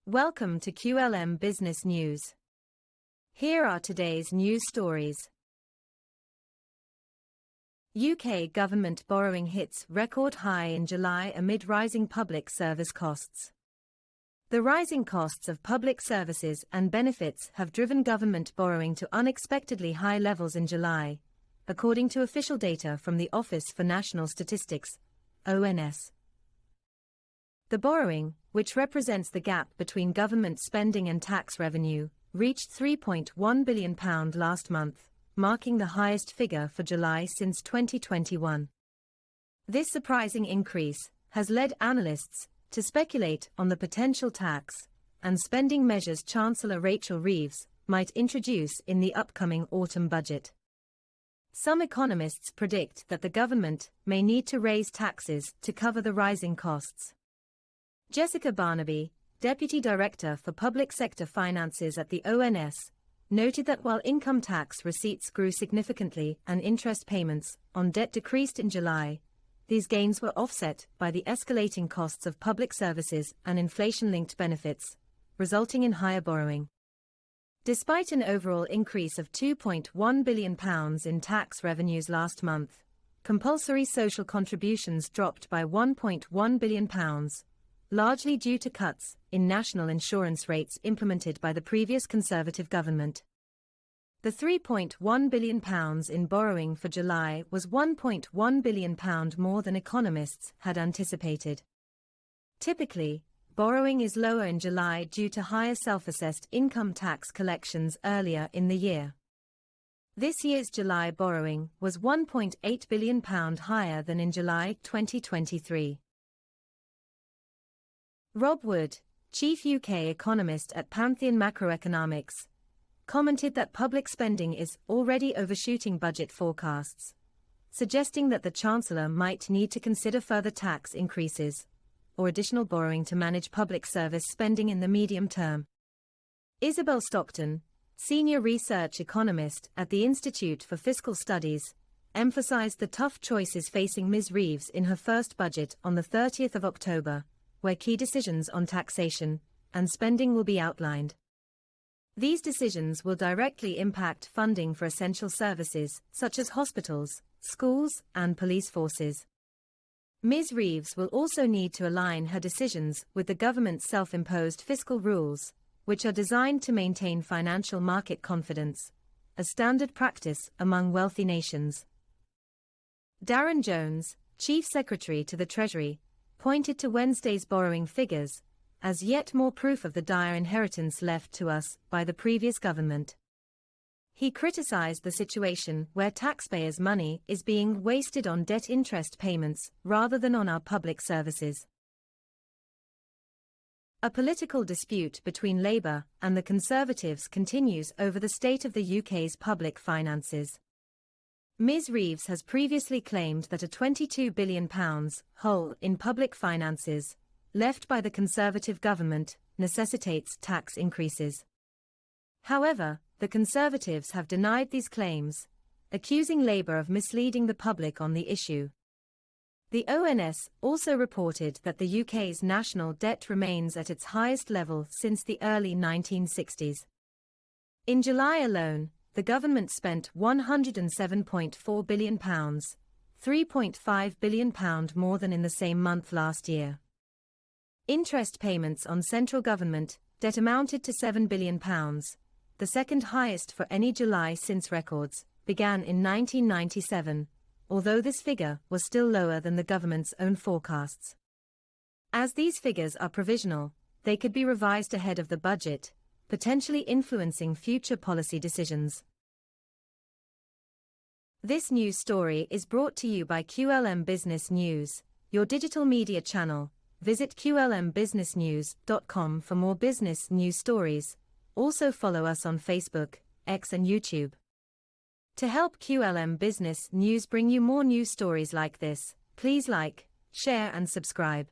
Welcome to QLM Business News. Here are today's news stories. UK government borrowing hits record high in July amid rising public service costs. The rising costs of public services and benefits have driven government borrowing to unexpectedly high levels in July, according to official data from the Office for National Statistics, ONS. The borrowing, which represents the gap between government spending and tax revenue, reached £3.1 billion last month, marking the highest figure for July since 2021. This surprising increase has led analysts to speculate on the potential tax and spending measures Chancellor Rachel Reeves might introduce in the upcoming autumn budget. Some economists predict that the government may need to raise taxes to cover the rising costs. Jessica Barnaby, Deputy Director for Public Sector Finances at the ONS, noted that while income tax receipts grew significantly and interest payments on debt decreased in July, these gains were offset by the escalating costs of public services and inflation-linked benefits, resulting in higher borrowing. Despite an overall increase of £2.1 billion in tax revenues last month, compulsory social contributions dropped by £1.1 billion, largely due to cuts in national insurance rates implemented by the previous Conservative government. The £3.1 billion in borrowing for July was £1.1 billion more than economists had anticipated. Typically, borrowing is lower in July due to higher self-assessed income tax collections earlier in the year. This year's July borrowing was £1.8 billion higher than in July 2023. Rob Wood, chief UK economist at Pantheon Macroeconomics, commented that public spending is already overshooting budget forecasts, suggesting that the Chancellor might need to consider further tax increases or additional borrowing to manage public service spending in the medium term. Isabel Stockton, senior research economist at the Institute for Fiscal Studies, emphasized the tough choices facing Ms. Reeves in her first budget on the 30th of October, where key decisions on taxation and spending will be outlined. These decisions will directly impact funding for essential services, such as hospitals, schools, and police forces. Ms. Reeves will also need to align her decisions with the government's self-imposed fiscal rules, which are designed to maintain financial market confidence, a standard practice among wealthy nations. Darren Jones, Chief Secretary to the Treasury, pointed to Wednesday's borrowing figures as yet more proof of the dire inheritance left to us by the previous government. He criticized the situation where taxpayers' money is being wasted on debt interest payments rather than on our public services. A political dispute between Labour and the Conservatives continues over the state of the UK's public finances. Ms. Reeves has previously claimed that a £22 billion hole in public finances left by the Conservative government necessitates tax increases. However, the Conservatives have denied these claims, accusing Labour of misleading the public on the issue. The ONS also reported that the UK's national debt remains at its highest level since the early 1960s. In July alone, the government spent £107.4 billion, £3.5 billion more than in the same month last year. Interest payments on central government debt amounted to £7 billion, the second highest for any July since records began in 1997, although this figure was still lower than the government's own forecasts. As these figures are provisional, they could be revised ahead of the budget, potentially influencing future policy decisions. This news story is brought to you by QLM Business News, your digital media channel. Visit qlmbusinessnews.com for more business news stories. Also follow us on Facebook, X and YouTube. To help QLM Business News bring you more news stories like this, please like, share and subscribe.